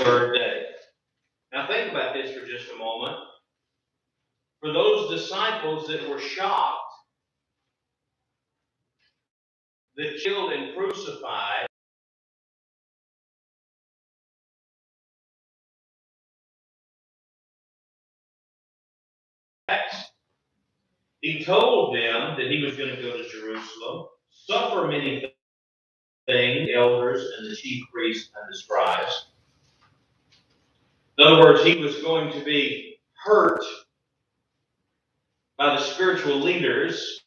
third day. Now think about this for just a moment. For those disciples that were shocked, that killed and crucified, he told them that he was going to go to Jerusalem, suffer many things, the elders and the chief priests and the scribes. In other words, he was going to be hurt by the spiritual leaders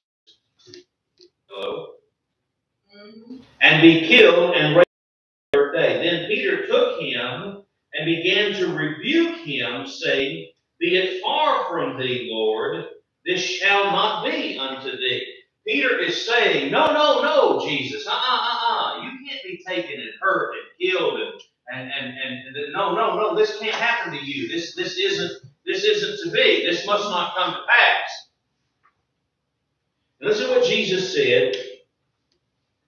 and be killed and raised on the third day. Then Peter took him and began to rebuke him, saying, "Be it far from thee, Lord, this shall not be unto thee." Peter is saying, no, Jesus, you can't be taken and hurt and killed and no, this can't happen to you. This isn't to be. This must not come to pass. Listen to what Jesus said.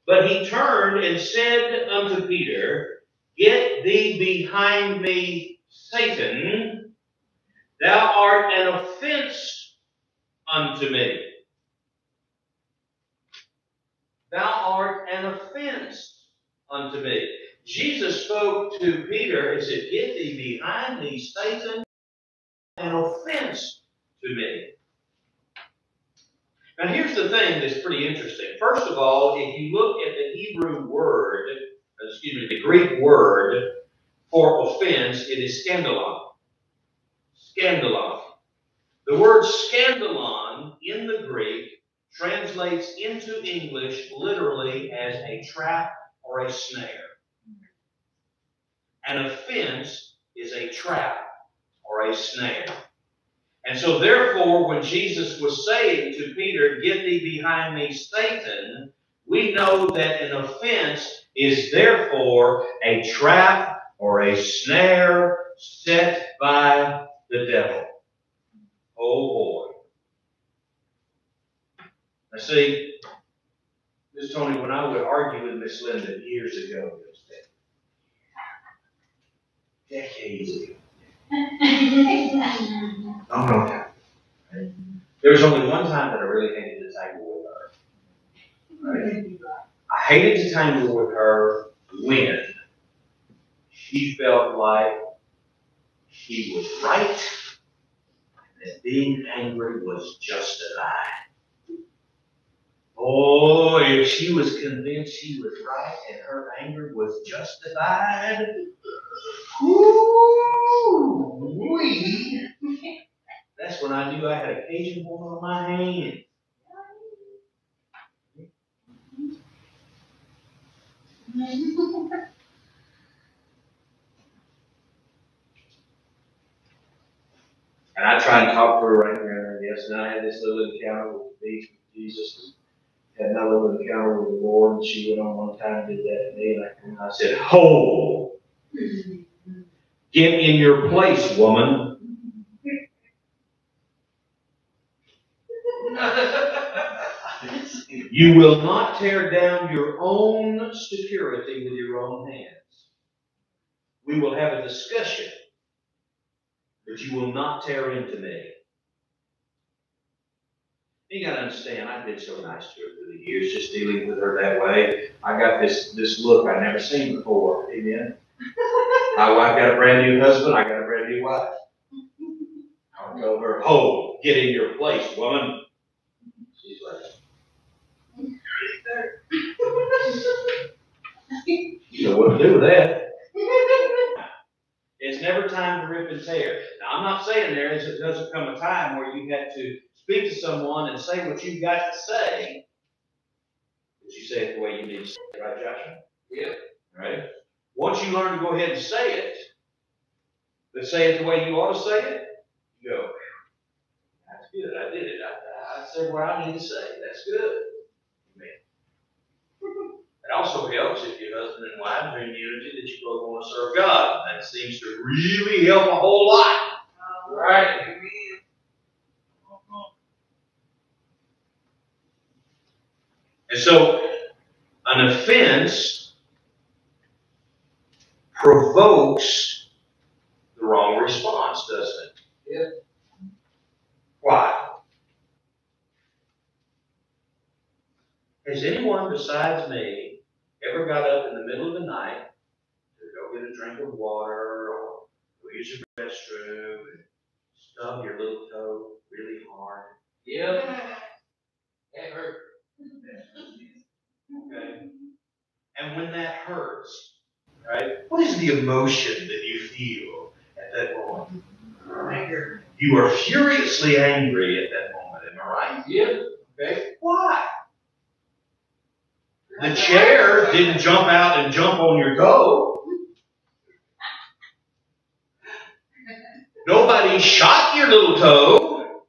But he turned and said unto Peter, "Get thee behind me, Satan. Thou art an offense unto me." Thou art an offense unto me. Jesus spoke to Peter and said, "Get thee behind me, Satan, an offense to me." Now here's the thing that's pretty interesting. First of all, if you look at the Greek word for offense, it is scandalon. Scandalon. The word scandalon in the Greek translates into English literally as a trap or a snare. An offense is a trap or a snare. And so therefore, when Jesus was saying to Peter, "Get thee behind me, Satan," we know that an offense is therefore a trap or a snare set by the devil. Oh boy. Now see, Miss Tony, when I would argue with Miss Linda years ago, decades ago. Oh no. There was only one time that I really hated to tangle with her. Right? I hated to tangle with her when she felt like she was right and that being angry was justified. Oh, if she was convinced she was right and her anger was justified, that's when I knew I had a Cajun woman on my hand. And I tried to talk to her right there. Yes, and I had this little encounter with the beach with Jesus, and had another little encounter with the Lord. And she went on one time and did that to me, and I said, "Ho! Get in your place, woman." You will not tear down your own security with your own hands. We will have a discussion, but you will not tear into me. You got to understand, I've been so nice to her through the years, just dealing with her that way. I got this look I've never seen before. Amen. My wife got a brand new husband. I got a brand new wife. I'll tell her, "Ho, get in your place, woman." She's like, "You know what to do with that." It's never time to rip and tear. Now, I'm not saying there doesn't come a time where you have to speak to someone and say what you've got to say, but you say it the way you need to say it, right, Joshua? Yeah. Right? Once you learn to go ahead and say it, but say it the way you ought to say it, you go, "That's good. I did it. I said what I need to say. That's good." Amen. It also helps if your husband and wife are in unity that you both want to serve God. That seems to really help a whole lot. Right? And so, an offense provokes wrong response, doesn't it? Yeah. Why? Has anyone besides me ever got up in the middle of the night to go get a drink of water or go use the restroom and stub your little toe really hard? Yep. That hurt. Okay. And when that hurts, right? What is the emotion that you feel at that moment? Anger. You are furiously angry at that moment, am I right? Yep. Okay. Why? The chair didn't jump out and jump on your toe. Nobody shot your little toe.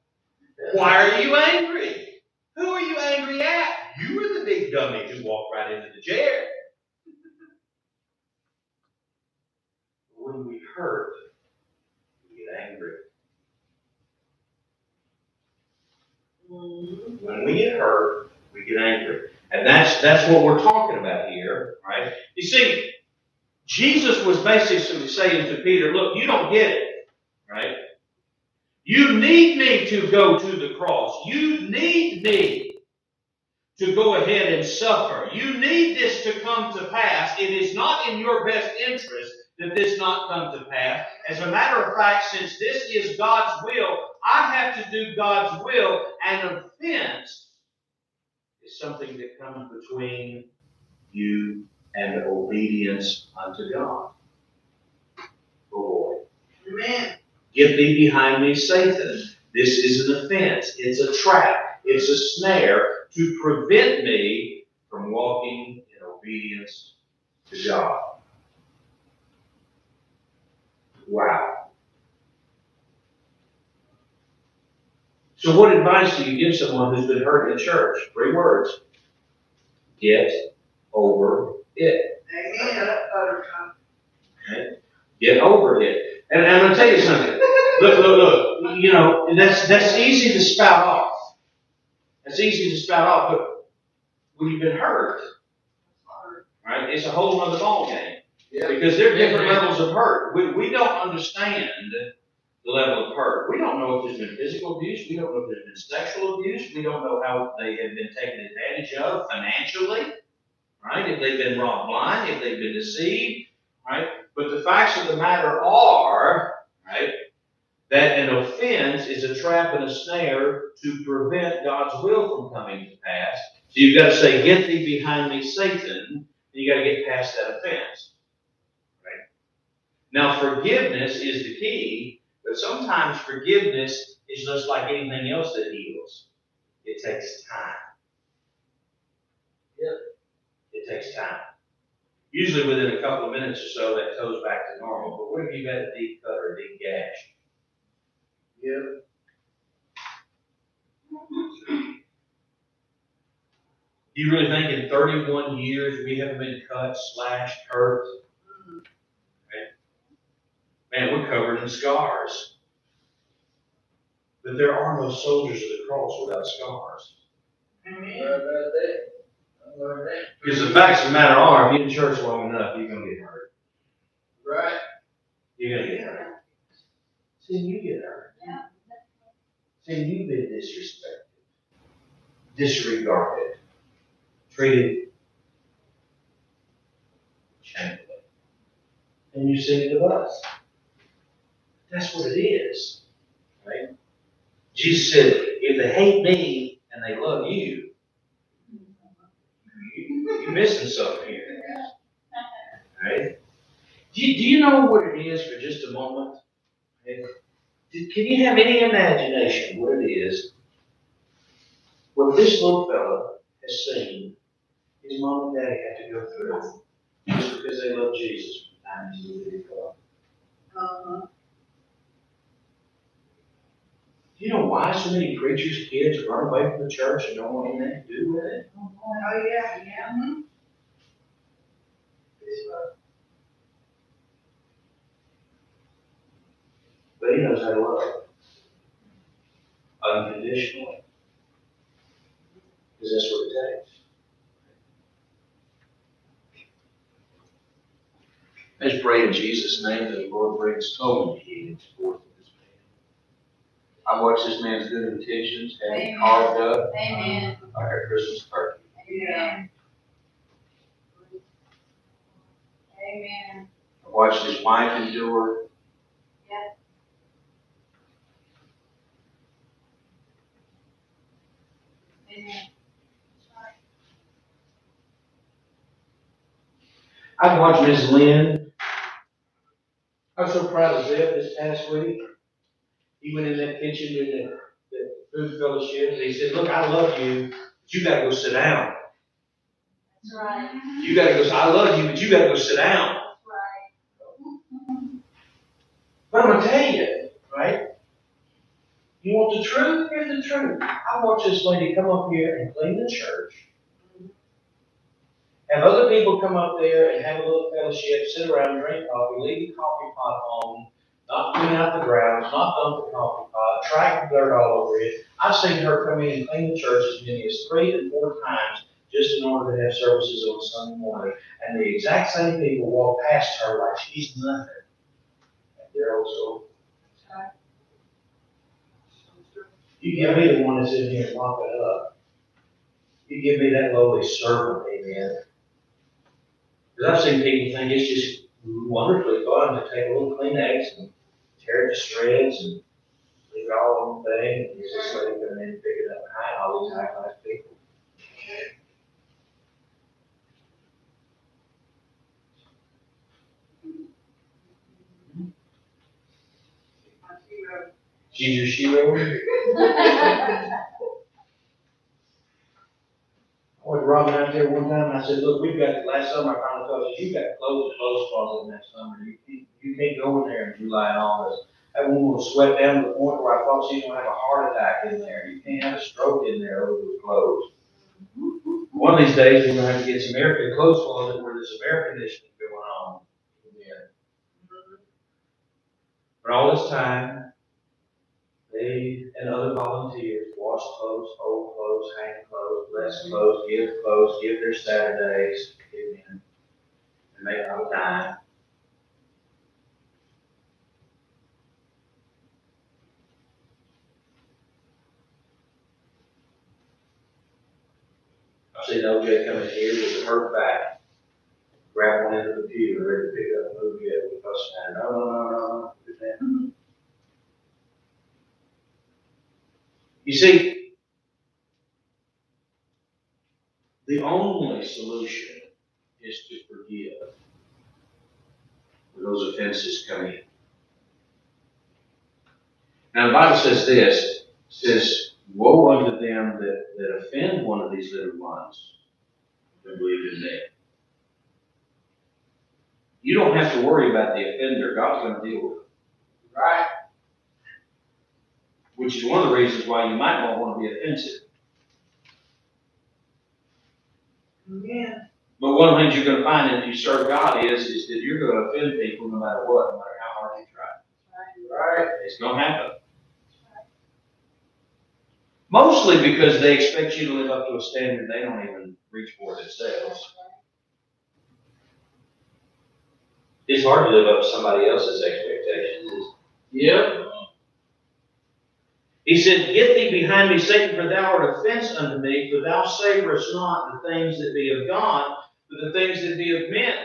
Why are you angry? Who are you angry at? You were the big dummy who walked right into the chair. When we hurt, we get angry. When we get hurt, we get angry. And that's what we're talking about here, right? You see, Jesus was basically saying to Peter, look, you don't get it, right? You need me to go to the cross. You need me to go ahead and suffer. You need this to come to pass. It is not in your best interest that this not come to pass. As a matter of fact, since this is God's will, I have to do God's will. An offense is something that comes between you and obedience unto God. Oh boy. Amen. Get thee behind me, Satan. This is an offense. It's a trap. It's a snare to prevent me from walking in obedience to God. Wow. So what advice do you give someone who's been hurt in church? 3 words. Get over it. Amen. Okay? Get over it. And I'm going to tell you something. Look. You know, that's easy to spout off. That's easy to spout off, but when you've been hurt, right, it's a whole other ballgame. Yeah. Because there are different levels of hurt. We don't understand the level of hurt. We don't know if there's been physical abuse. We don't know if there's been sexual abuse. We don't know how they have been taken advantage of financially, right? If they've been robbed blind, if they've been deceived, right? But the facts of the matter are, right, that an offense is a trap and a snare to prevent God's will from coming to pass. So you've got to say, get thee behind me, Satan, and you've got to get past that offense. Right? Now, forgiveness is the key, but sometimes forgiveness is just like anything else that heals. It takes time. Yep. It takes time. Usually within a couple of minutes or so, that toe's back to normal. But what if you've had a deep cut or a deep gash? Yep. Do you really think in 31 years we haven't been cut, slashed, hurt? Right? Man, we're covered in scars. But there are no soldiers of the cross without scars. Amen. Because the facts of the matter are, if you're in church long enough, you're going to get hurt. Right. You're going to get hurt. See, you get hurt. See, you've been disrespected, disregarded, treated shamefully. And you say it of us. That's what it is. Right? Jesus said, if they hate me and they love you, you're missing something here. Right? Do you know what it is for just a moment? Can you have any imagination what it is what this little fella has seen his mom and daddy had to go through just because they love Jesus from the time he was a little girl? Do you know why so many preachers' kids run away from the church and don't want anything to do with it? Oh, yeah. Yeah. But he knows how to love unconditionally. Because that's what it takes. I just pray in Jesus' name that the Lord brings so many healings forth in this man. I watch this man's good intentions having carved up like a Christmas turkey. Yeah. Amen. I watched his wife endure. Amen. I've watched Miss Lynn. I was so proud of Zeb this past week. He went in that kitchen during the food fellowship and he said, look, I love you, but you gotta go sit down. That's right. You gotta go, I love you, but you gotta go sit down. Right. But I'm gonna tell you, right? You want the truth? Here's the truth. I watched this lady come up here and clean the church. Have other people come up there and have a little fellowship, sit around, drink coffee, leave the coffee pot home, not clean out the grounds, not dump the coffee pot, track the dirt all over it. I've seen her come in and clean the church as many as 3 and 4 times just in order to have services on Sunday morning. And the exact same people walk past her like she's nothing. And they're also, you give me the one that's in here and lock it up. You give me that lowly servant, amen. Because I've seen people think it's just wonderfully fun to take a little Kleenex and tear it to shreds and leave it all on the thing, and you're just letting them in and pick it up behind all these high-class people. She's your shero. I went robbing out there one time and I said, look, we've got, last summer I finally told you, you've got to close the clothes closet next summer. You can't go in there in July and August. That woman will sweat down to the point where I thought she was going to have a heart attack in there. You can't have a stroke in there over those clothes. One of these days we're going to have to get some air clothes closet where there's some air conditioning going on. For all this time, they and other volunteers wash clothes, fold clothes, hang clothes, bless clothes, give their Saturdays, amen, and make all time. I've seen OJ come in here with a hurt back, grab one end of the computer, ready to pick up a movie at the bus stand. No. You see, the only solution is to forgive when those offenses come in. Now the Bible says this, says, woe unto them that offend one of these little ones who believe in me. You don't have to worry about the offender. God's going to deal with it. Right. Which is one of the reasons why you might not want to be offensive. Yeah. But one of the things you're going to find if you serve God is that you're going to offend people no matter what, no matter how hard you try. Right. It's going to happen. Mostly because they expect you to live up to a standard they don't even reach for themselves. It's hard to live up to somebody else's expectations. Yep. He said, get thee behind me, Satan, for thou art offense unto me, for thou savorest not the things that be of God, but the things that be of men.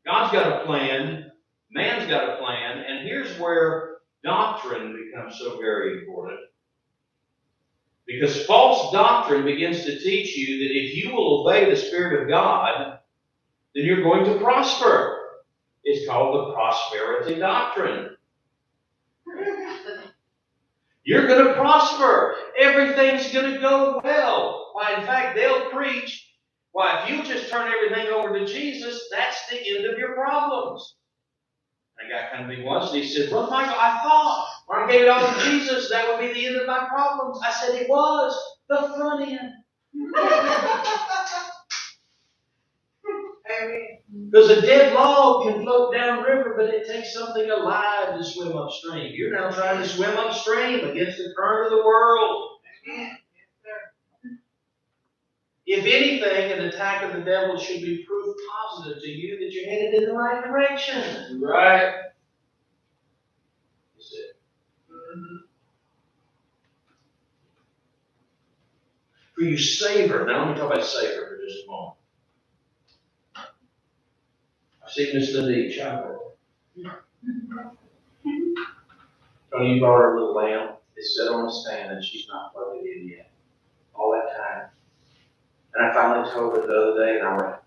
God's got a plan, man's got a plan, and here's where doctrine becomes so very important. Because false doctrine begins to teach you that if you will obey the Spirit of God, then you're going to prosper. It's called the prosperity doctrine. You're going to prosper. Everything's going to go well. Why, in fact, they'll preach, why, if you just turn everything over to Jesus, that's the end of your problems. And a guy come to me once and he said, well, Michael, I thought when I gave it all to Jesus, that would be the end of my problems. I said, it was the front end. Because a dead log can float downriver, but it takes something alive to swim upstream. You're now trying to swim upstream against the current of the world. If anything, an attack of the devil should be proof positive to you that you're headed in the right direction. Right. That's it. For you savor. Now let me talk about savor for just a moment. I've seen Miss Linda eat chocolate. Tony, you brought her a little lamb. It's set on a stand and she's not plugged it in yet. All that time. And I finally told her the other day, and I went,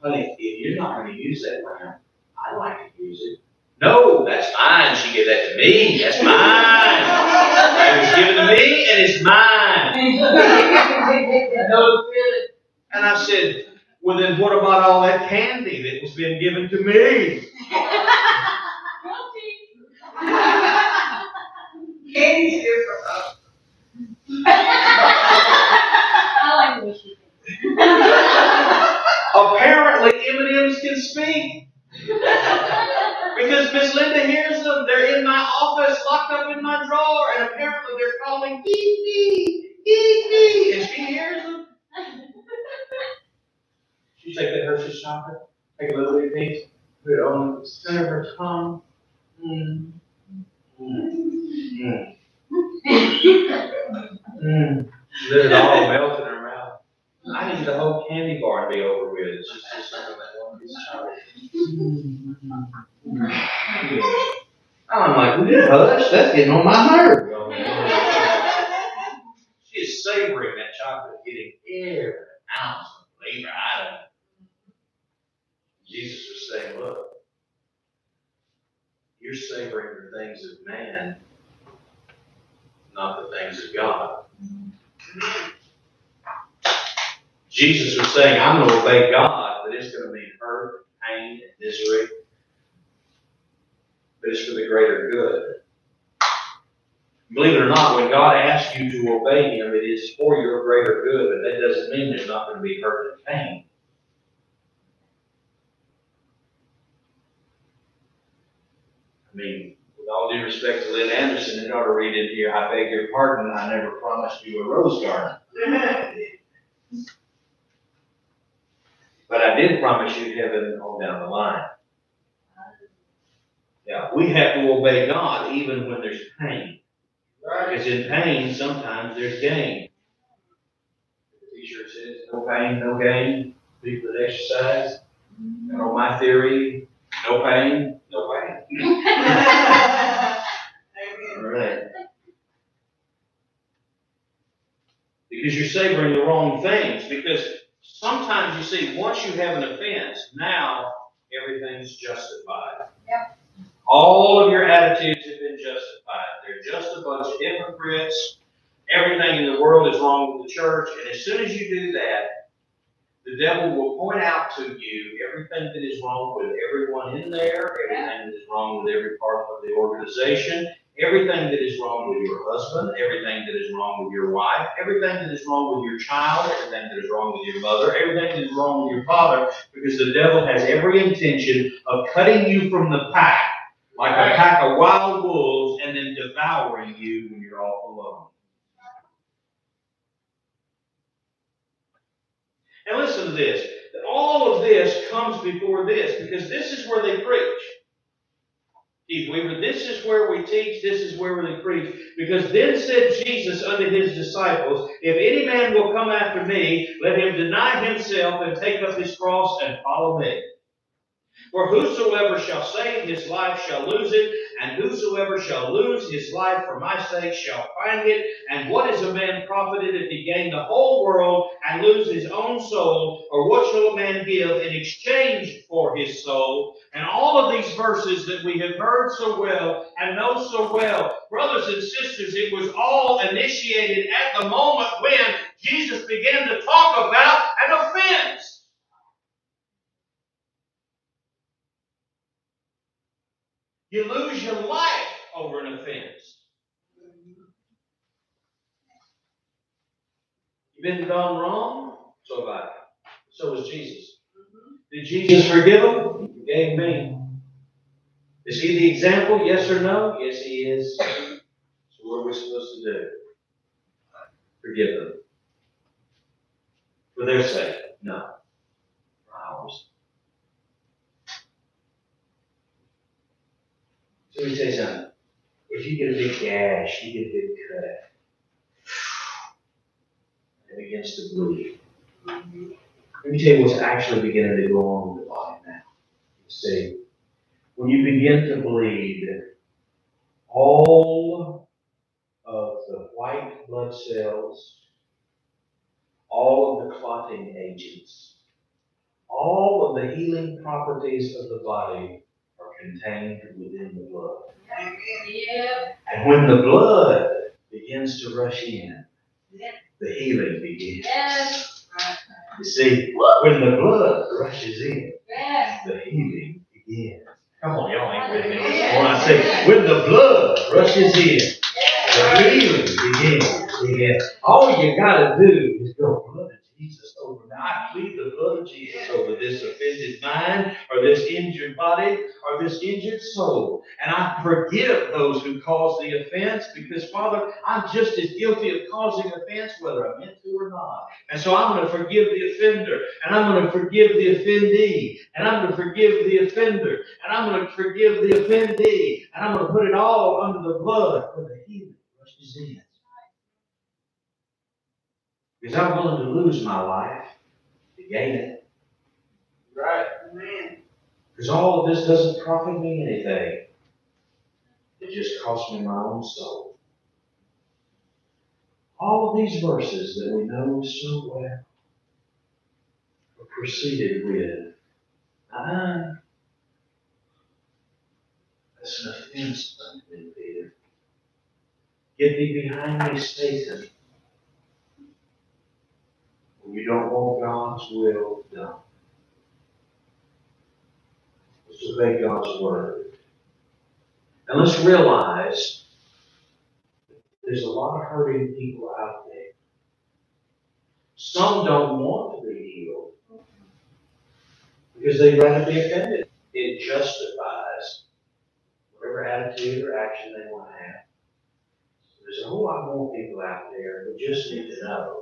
honey, if you're not going to use that lamb, I'd like to use it. No, that's mine. She gave that to me. That's mine. It was given to me, and it's mine. And I said, well, then what about all that candy that was being given to me? Candy's here for us. I like the way she thinks. Apparently, M&M's can speak. Because Miss Linda hears them. They're in my office, locked up in my drawer, and apparently they're calling, eat me, and she hears them. She take that Hershey's chocolate, take a little bit piece, put it on the center of her tongue. Let it all melt in her mouth. I need the whole candy bar to be over with. It's just something that one piece of chocolate. I'm like, will you hush? That's getting on my nerves. She is savoring that chocolate, getting every ounce of flavor out of it. Jesus was saying, look, you're savoring the things of man, not the things of God. Jesus was saying, I'm going to obey God, but it's going to mean hurt, pain, and misery. But it's for the greater good. Believe it or not, when God asks you to obey Him, it is for your greater good, but that doesn't mean there's not going to be hurt and pain. I mean, with all due respect to Lynn Anderson, it ought to read in here, I beg your pardon, I never promised you a rose garden. But I did promise you heaven on down the line. Yeah, we have to obey God even when there's pain. Right. Because in pain, sometimes there's gain. The t-shirt says, no pain, no gain. People that exercise. You know my theory, no pain, no pain. All right. Because you're savoring the wrong things. Because sometimes you see, once you have an offense, now everything's justified. Yep. All of your attitudes have been justified. They're just a bunch of hypocrites. Everything in the world is wrong with the church. And as soon as you do that, the devil will point out to you everything that is wrong with everyone in there, everything that is wrong with every part of the organization, everything that is wrong with your husband, everything that is wrong with your wife, everything that is wrong with your child, everything that is wrong with your mother, everything that is wrong with your father, because the devil has every intention of cutting you from the pack, like a pack of wild wolves, and then devouring you when you're all alone. And listen to this. All of this comes before this, because this is where they preach. Keith Weaver, this is where we teach, this is where we preach. Because then said Jesus unto his disciples, if any man will come after me, let him deny himself and take up his cross and follow me. For whosoever shall save his life shall lose it, and whosoever shall lose his life for my sake shall find it. And what is a man profited if he gain the whole world and lose his own soul? Or what shall a man give in exchange for his soul? And all of these verses that we have heard so well and know so well, brothers and sisters, it was all initiated at the moment when Jesus began to talk about an offense. You lose your life over an offense. You've been done wrong? So have I. So was Jesus. Did Jesus forgive him? He forgave me. Is he the example? Yes or no? Yes, he is. So what are we supposed to do? Forgive them. For their sake, no. For ours. So let me tell you something. If you get a big gash, you get a big cut, and it begins to bleed. Let me tell you what's actually beginning to go on with the body now. You see, when you begin to bleed, all of the white blood cells, all of the clotting agents, all of the healing properties of the body are contained within the blood. Amen. Yep. And when the blood begins to rush in, Yep. the healing begins. Yes. You see, when the blood rushes in, Yes. the healing begins. Come on, y'all ain't with me. Yeah. When I say, when the blood rushes in, Yes. the healing begins. All you gotta do is go, blood of Jesus over. Now I plead the blood of Jesus over this offended mind, or this injured body, or this injured soul. And I forgive those who caused the offense, because Father, I'm just as guilty of causing offense whether I meant to or not. And so I'm going to forgive the offender, and I'm going to forgive the offendee, and I'm going to forgive the offender, and I'm going to forgive the offendee, and I'm going to put it all under the blood where the healing rushes in. Because I'm willing to lose my life to gain it. Right. Amen. Because all of this doesn't profit me anything. It just costs me my own soul. All of these verses that we know so well are preceded with, that's an offense unto me, Peter. Get thee behind me, Satan. When you don't want God's will done. Let's obey God's word. And let's realize there's a lot of hurting people out there. Some don't want to be healed because they'd rather be offended. It justifies whatever attitude or action they want to have. There's a whole lot more people out there who just need to know.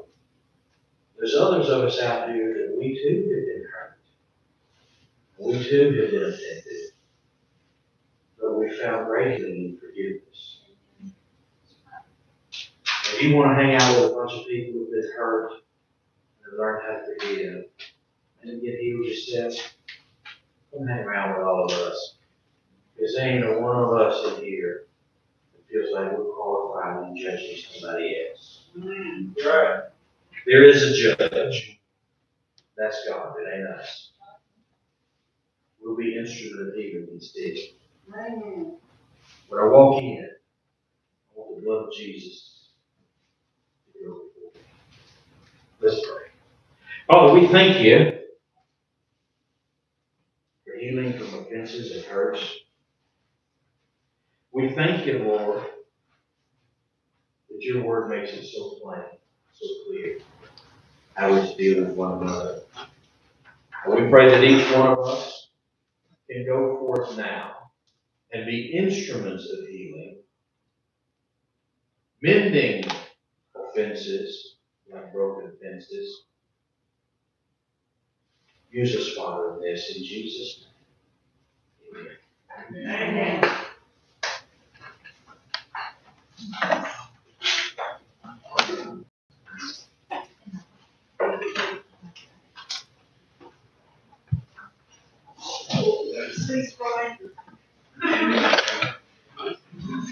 There's others of us out here that we too have been hurt. We too have been offended. But we found great healing in forgiveness. If you want to hang out with a bunch of people who've been hurt and learn how to forgive and get healed yourself, come hang around with all of us. Because there ain't a one of us in here that feels like we're qualified in judging somebody else. Amen. Right. There is a judge. That's God. It ain't us. We'll be instrument of healing instead. Amen. When I walk in, I want the blood of Jesus to go before me. Let's pray. Father, we thank you for healing from offenses and hurts. We thank you, Lord, that your word makes it so plain, so clear, how we deal with one another. And we pray that each one of us can go forth now and be instruments of healing, mending offenses like broken fences. Use us, Father, in this, in Jesus' name. Amen. Amen.